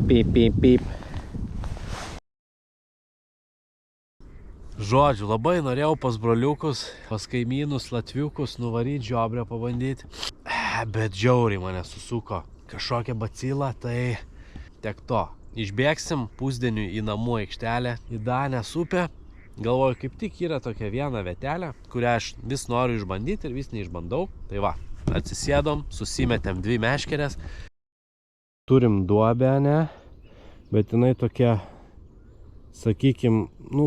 Pip, pip, pip. Žodžiu, labai norėjau pas broliukus, pas kaimynus, latviukus nuvaryti žiobrę pabandyti. Bet žiauriai mane susuko kažkokią bacilą, tai tiek to. Išbėgsim pusdieniui į namų aikštelę, į Danės upę. Galvoju, kaip tik yra tokia viena vietelė, kurią aš vis noriu išbandyti ir vis neišbandau. Tai va, atsisėdom, susimetėm 2 meškerės. Turim duobę, ne? Bet jinai tokia, sakykim,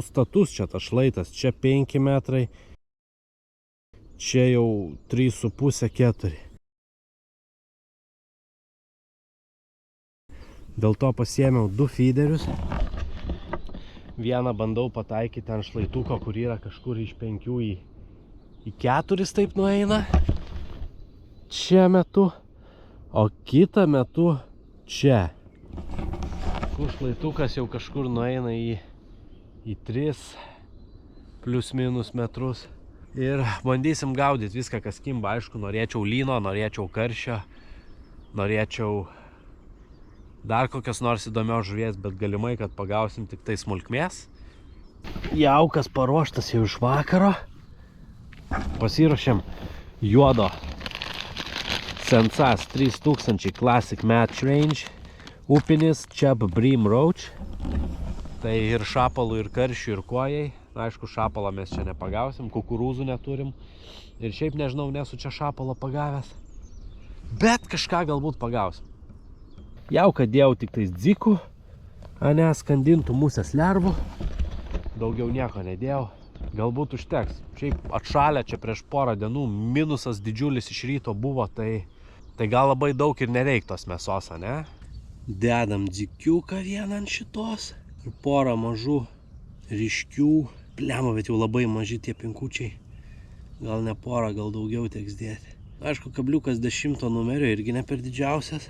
status čia tas šlaitas. Čia 5 metrai, čia jau 3,5-4. Dėl to pasiėmiau 2 feederius. Vieną bandau pataikyti ant šlaituko, kur yra kažkur iš 5 į 4 taip nueina. Čia metu, o kitą metu čia. Kur šlaitukas jau kažkur nueina į 3 plius minus metrus. Ir bandysim gaudyti viską, kas kimba. Aišku, norėčiau lyno, norėčiau karšio, norėčiau dar kokios nors įdomios žuvies, bet galimai, kad pagausim tik tai smulkmės. Jaukas paruoštas jau iš vakaro. Pasiruošėm juodo Sensas 3000 Classic Match Range, upinis Chub Bream Roach. Tai ir šapalų, ir karšių, ir kuojai. Aišku, šapalą mes čia nepagausim, kukurūzų neturim. Ir šiaip nežinau, nesu čia šapalą pagavęs. Bet kažką galbūt pagausim. Jauką dėjau tik tais dzikų, skandintų musės lervų. Daugiau nieko nedėjau. Galbūt užteks. Šiaip atšalę čia prieš porą dienų, minusas didžiulis iš ryto buvo, tai gal labai daug ir nereiktos mėsos, ne? Dedam dzikiuką vieną ant šitos ir porą mažų ryškių. Plemo, bet jau labai maži tie pinkučiai. Gal ne porą, gal daugiau teks dėti. Aišku, kabliukas 10 numerio irgi ne per didžiausias.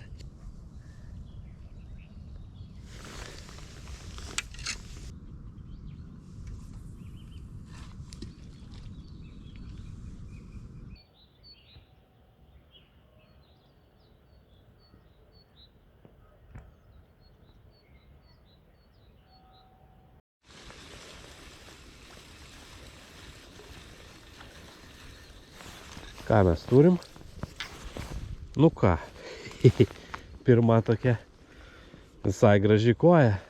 Ką mes turim? Nu ką, pirma tokia visai graži koja.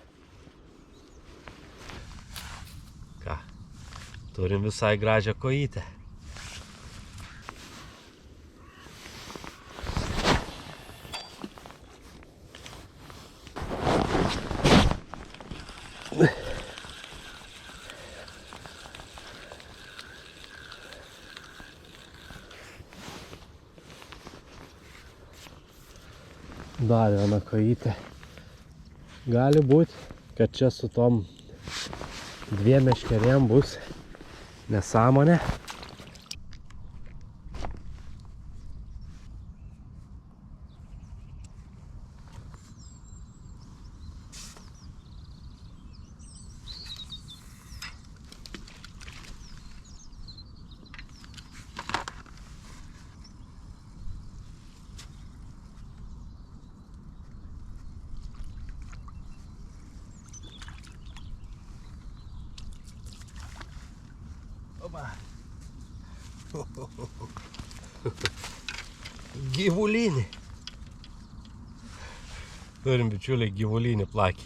Ką, turim visai gražią kojytę. Dar viena kojytė. Gali būti, kad čia su tom 2 meškerėm bus nesąmonė. Gyvulinį. Turim, bičiuliai, gyvulinį plakį.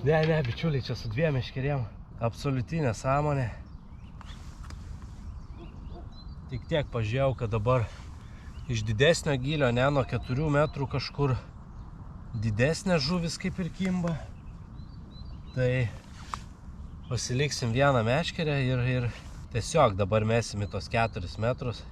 Ne, bičiuliai, čia su 2 meškerėm. Absoliuti nesąmonė. Tik tiek pažiūrėjau, kad dabar iš didesnio gylio, ne nuo 4 metrų kažkur didesnė žuvis kaip ir kimba. Tai pasiliksim vieną meškerę ir tiesiog dabar mesim į tos 4 metrus.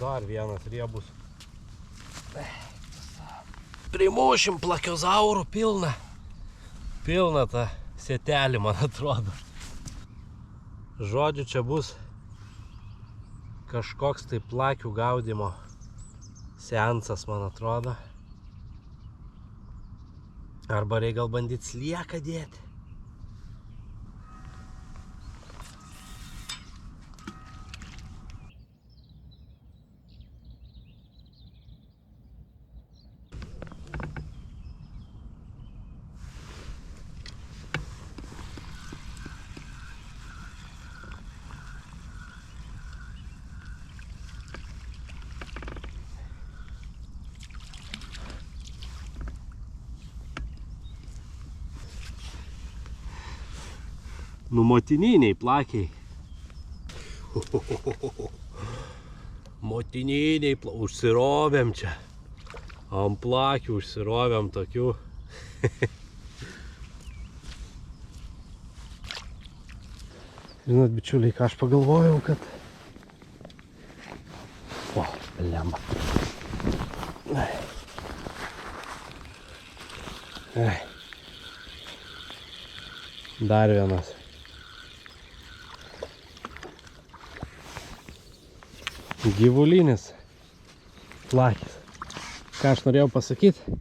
Dar vienas riebus. primušim plakiozaurų pilna. Pilna ta sėtelį, man atrodo. Žodžiu, čia bus kažkoks tai plakių gaudymo seansas, man atrodo. Arba reikia gal bandyti slieką dėti. Nu, motininiai plakiai. Motininiai plakiai. Užsirovėm čia. Ant plakių užsirovėm tokių. Žinot, bičiuliai, ką aš pagalvojau, kad... O, lemba. Dar vienas. Gyvulinis plakis. Ką aš norėjau pasakyti,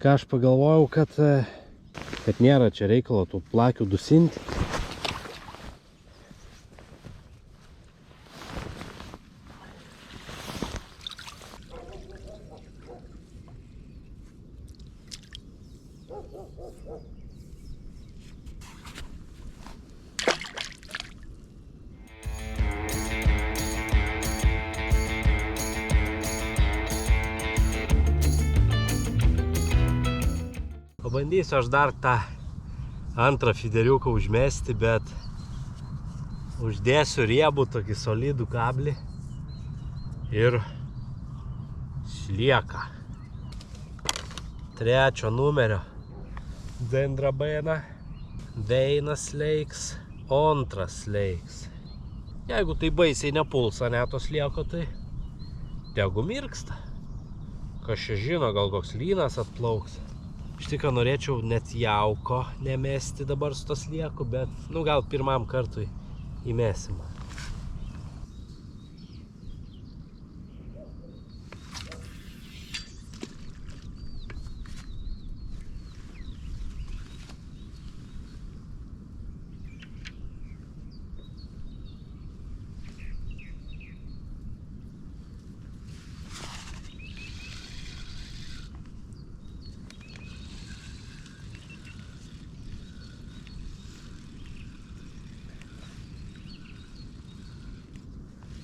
ką aš pagalvojau, kad nėra čia reikalo tų plakių dusinti. Pabandysiu aš dar tą antrą fideriuką užmesti, bet uždėsiu riebų tokį solidų kablį ir slieką. 3 numerio dendrabainą. Vienas sleiks, antras sleiks. Jeigu tai baisiai nepulsa net to slieko, tai tegu mirksta. Kas čia žino, gal koks lynas atplauks. Iš tikrųjų norėčiau net jauko nemesti dabar su to slieku, bet gal pirmam kartui įmesim.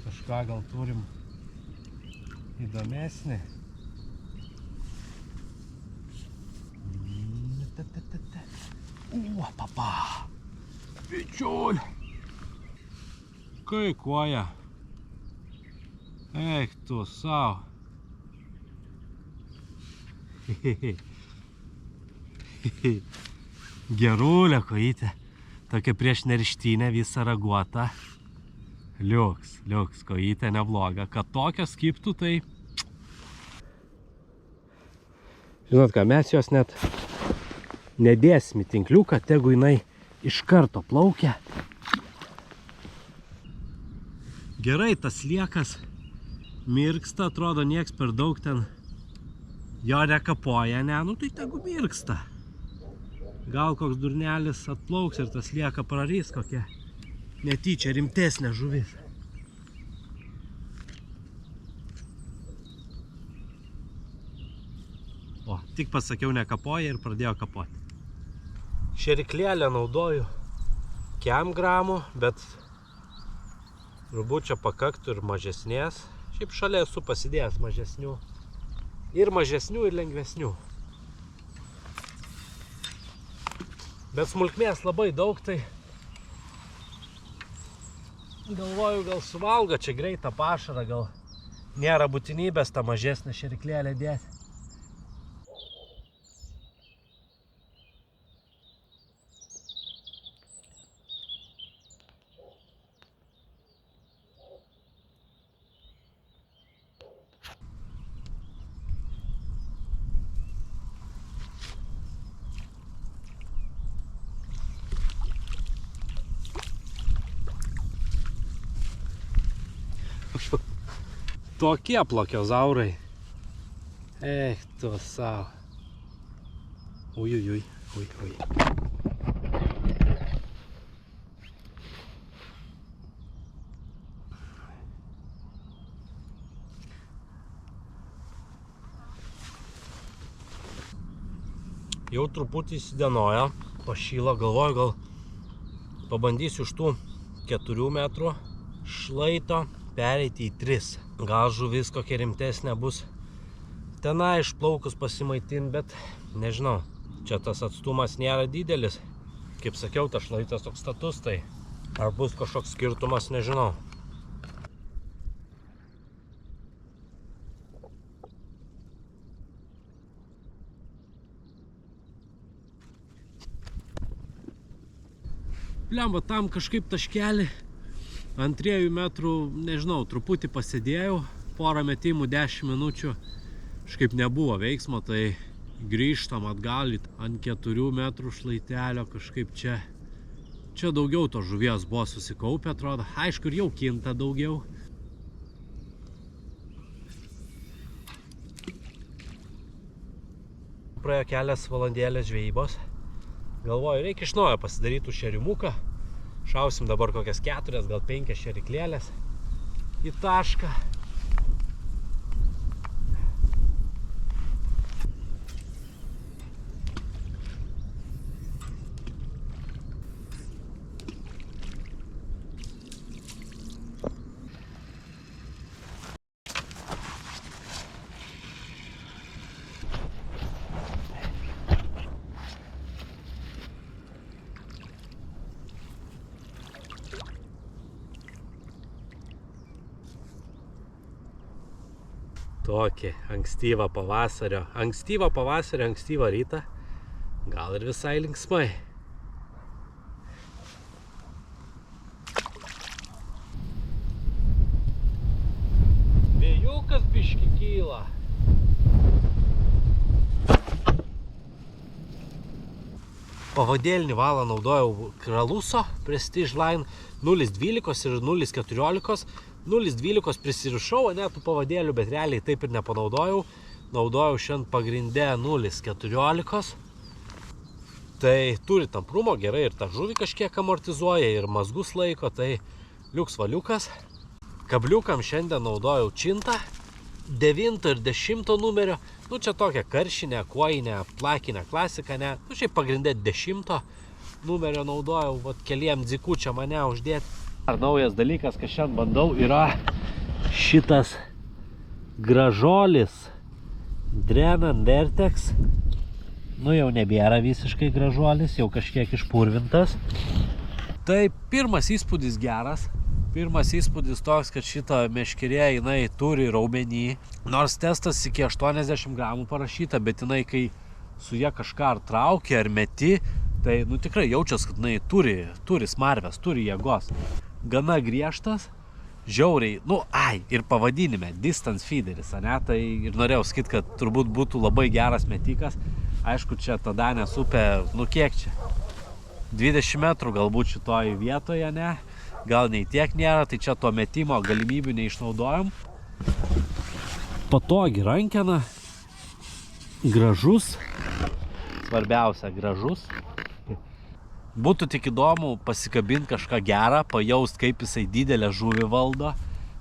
Kažką gal turim įdomesnį. Papa! Bičiuli! Kai koja? Eik tu savo! Gerulė kojytė. Tokia prieš nerštinę visą raguota. Liuks, kojytė nebloga. Kad tokios kiptų, tai... Žinot ką, mes jos net nedėsim į tinkliuką, tegu jinai iš karto plaukia. Gerai, tas sliekas mirksta, atrodo, nieks per daug ten jo nekapoja, ne? Nu tai tegu mirksta. Gal koks durnelis atplauks ir tas slieka prarys kokia netyčia rimtesnė žuvis. O, tik pasakiau nekapoja ir pradėjo kapoti. Šeriklėlę naudoju kem gramų, bet turbūt čia pakaktų ir mažesnės. Šiaip šalia esu pasidėjęs mažesnių. Ir mažesnių, ir lengvesnių. Bet smulkmės labai daug, tai galvoju, gal suvalgo čia greitą pašarą, gal nėra būtinybės tą mažesnę šeriklėlę dėti. Tokie plakiozaurai. Eik tu savo. Ui. Jau truputį įsidenojo, pašyla, galvoju, gal pabandysiu iš tų 4 metrų šlaito pereiti į 3. Gal žuvis kokia rimtesnė bus tenai išplaukus pasimaitin, bet nežinau. Čia tas atstumas nėra didelis. Kaip sakiau, tas šlaitas toks status, tai ar bus kažkoks skirtumas, nežinau. Blemba, tam kažkaip taškelį ant 3 metrų, nežinau, truputį pasėdėjau, porą metimų 10 minučių, kažkaip nebuvo veiksmo, tai grįžtam atgal ant 4 metrų šlaitelio, kažkaip čia daugiau to žuvies buvo susikaupę, atrodo, aišku, ir jau kinta daugiau. Praėjo kelias valandėlės žvejybos. Galvoju, reikia iš naujo pasidaryti šerimuką. Šausim dabar kokias 4, gal 5 šeriklėlės į tašką. Tokį ankstyvą pavasario, ankstyvą rytą, gal ir visai linksmai. Vėjukas biški kyla. Pavadėlinį valą naudojau Kraluso Prestige Line 0.12 ir 0.14. 0.12 prisirišau, ne tų pavadėlių, bet realiai taip ir nepanaudojau. Naudojau šiandien pagrinde 0.14. Tai turi tamprumo gerai ir tą žuvį kažkiek amortizuoja ir mazgus laiko, tai liuks valiukas. Kabliukam šiandien naudojau čintą 9 ir 10 numerio. Nu čia tokia karšinė, kuojinė, plakinė klasika, ne. Nu šiaip pagrinde 10 numerio naudojau, vat keliem dzikučiam mane uždėti. Ar naujas dalykas, ką šiandien bandau, yra šitas gražolis Drenan Vertex. Nu jau nebėra visiškai gražolis, jau kažkiek išpurvintas. Tai pirmas įspūdis geras. Pirmas įspūdis toks, kad šita meškerė jinai turi raumenį. Nors testas iki 80 gramų parašyta, bet jinai kai su ja kažką ar traukia, ar meti, tai nu tikrai jaučias, kad jinai turi smarvės, turi jėgos. Gana griežtas, žiauriai, ir pavadinime, distance feederis, ane, tai ir norėjau sakyti, kad turbūt būtų labai geras metikas. Aišku, čia Tadanės upė, kiek čia? 20 metrų galbūt šitoj vietoje, ne? Gal nei tiek nėra, tai čia to metimo galimybių neišnaudojom. Patogi rankena, gražus, svarbiausia gražus. Būtų tik įdomu pasikabinti kažką gerą, pajaust, kaip jisai didelę žuvį valdo.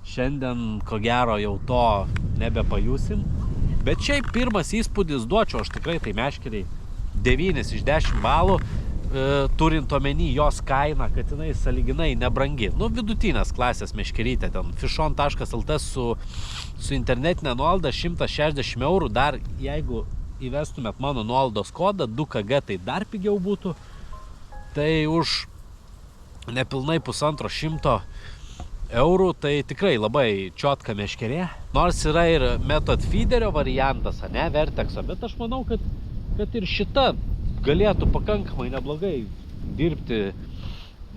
Šiandien, ko gero, jau to nebepajusim. Bet šiaip pirmas įspūdis duočiau aš tikrai tai meškeriai 9 iš 10 balų, turint omeny jos kainą, kad jinai sąlyginai nebrangi. Vidutinės klasės meškerytė, ten fishon.lt su internetinė nuolaida 160 eurų, dar jeigu įvestumėt mano nuolaidos kodą 2KG, tai dar pigiau būtų. Tai už nepilnai 150 eurų, tai tikrai labai čiotka meškerė. Nors yra ir Method Feederio variantas, ne, Vertexo, bet aš manau, kad ir šita galėtų pakankamai neblogai dirbti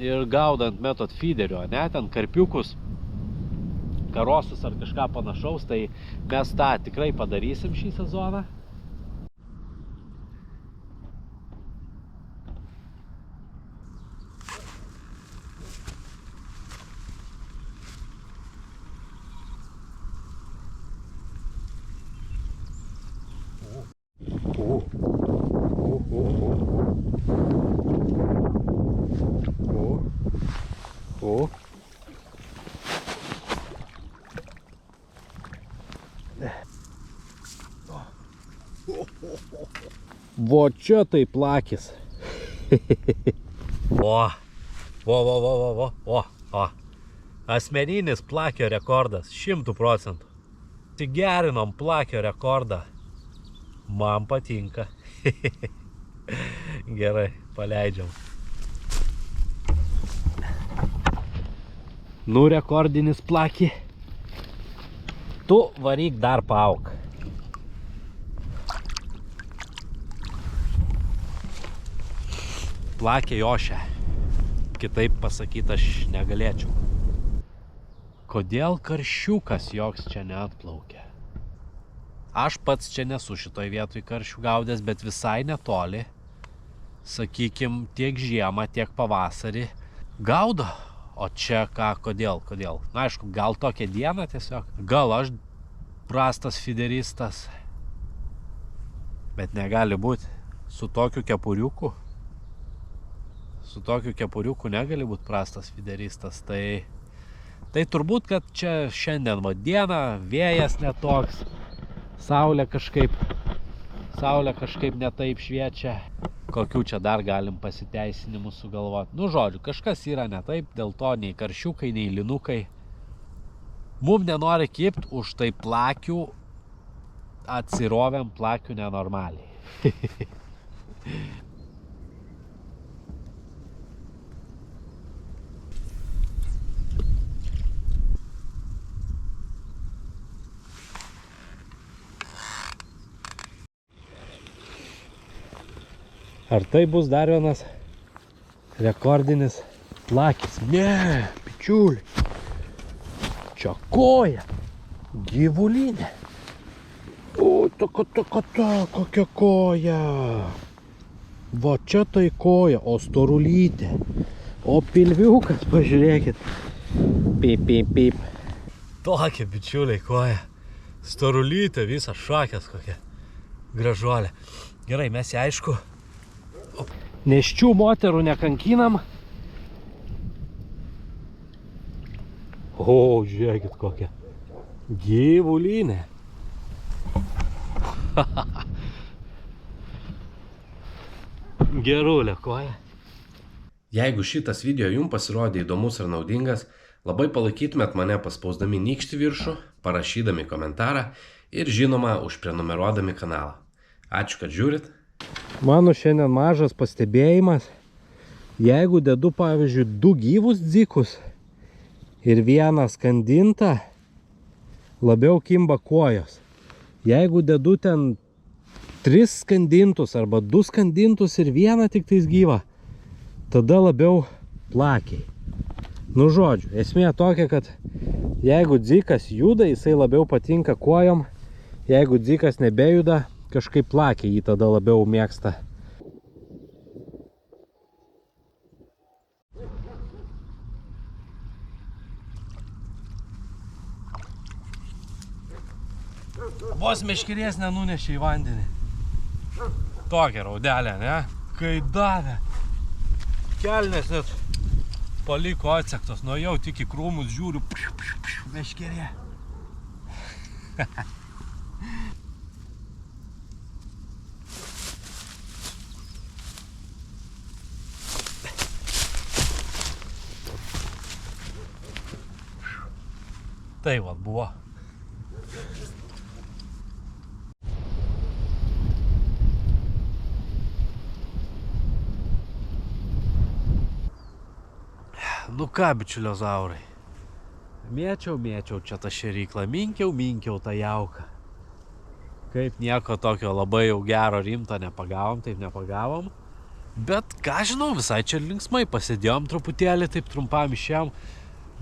ir gaudant Method Feederio, ne, ten karpiukus, karosus ar kažką panašaus, tai mes tą tikrai padarysim šį sezoną. O. Vo čia tai plakis. O. Asmeninis plakio rekordas 100%. Gerinom plakio rekordą. Man patinka. Gerai, paleidžiam. Nu, rekordinis plaki. Tu varyk dar paauk. Plakė jošia. Kitaip pasakyti aš negalėčiau. Kodėl karšiukas joks čia neatplaukia? Aš pats čia nesu šitoj vietoj karšių gaudęs, bet visai netoli. Sakykim, tiek žiemą, tiek pavasarį gaudo. O čia ką, kodėl? Na, aišku, gal tokią dieną tiesiog. Gal aš prastas fideristas. Bet negali būti. Su tokiu kepuriuku. Su tokiu kepuriuku negali būti prastas fideristas. Tai turbūt, kad čia šiandien diena, vėjas netoks, saulė kažkaip netaip šviečia. Kokių čia dar galim pasiteisinimų sugalvoti. Nu, žodžiu, kažkas yra netaip, dėl to nei karšiukai, nei linukai. Mum nenori kipt, už tai plakių atsirovėm plakių nenormaliai. Ar tai bus dar vienas rekordinis plakis? Ne, bičiuliai. Čia koja. Gyvulinė. O, kokia koja. Va čia tai koja, o storulytė. O pilviukas, pažiūrėkit. Pip. Tokia, bičiuliai, koja. Storulytė, visas šakės kokia. Gražuolė. Gerai, mes ją aišku. Neščių moterų nekankinam. O, žiūrėkit kokia. Gyvulinė. Gerulė koja. Jeigu šitas video jums pasirodė įdomus ir naudingas, labai palaikytumėt mane paspausdami nykštį viršų, parašydami komentarą ir žinoma užprenumeruodami kanalą. Ačiū, kad žiūrit. Mano šiandien mažas pastebėjimas. Jeigu dedu, pavyzdžiui, 2 gyvus dzikus ir vieną skandintą, labiau kimba kojos. Jeigu dedu ten 3 skandintus arba 2 skandintus ir vieną tik tais gyvą, tada labiau plakiai. Nu, žodžiu, esmė tokia, kad jeigu dzikas juda, jisai labiau patinka kojom. Jeigu dzikas nebejuda, kažkaip plakiai jį tada labiau mėgsta. Vos meškerės nenunešė į vandenį. Tokia raudelė, ne? Kai davė. Kelnės net paliko atsektos. Nuėjau tik į krūmus, žiūriu. Meškerė. Tai vat buvo. Nu ką, bičiulio zaurai. Mėčiau čia tą šėryklą. Minkiau tą jauką. Kaip nieko tokio labai jau gero rimto nepagavom, taip nepagavom. Bet ką žinau, visai čia linksmai pasėdėjom truputėlį, taip trumpam išėjom.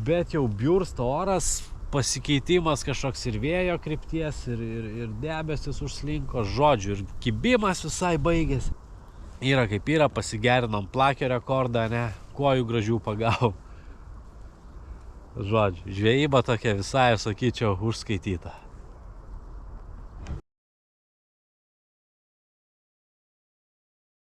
Bet jau biursta oras. Pasikeitimas kažkoks ir vėjo krypties, ir debesis užslinko, žodžiu, ir kibimas visai baigėsi. Yra kaip yra, pasigerinom plakio rekordą, ne, kojų gražių pagavom. Žodžiu, žvejyba tokia visai, sakyčiau, užskaityta.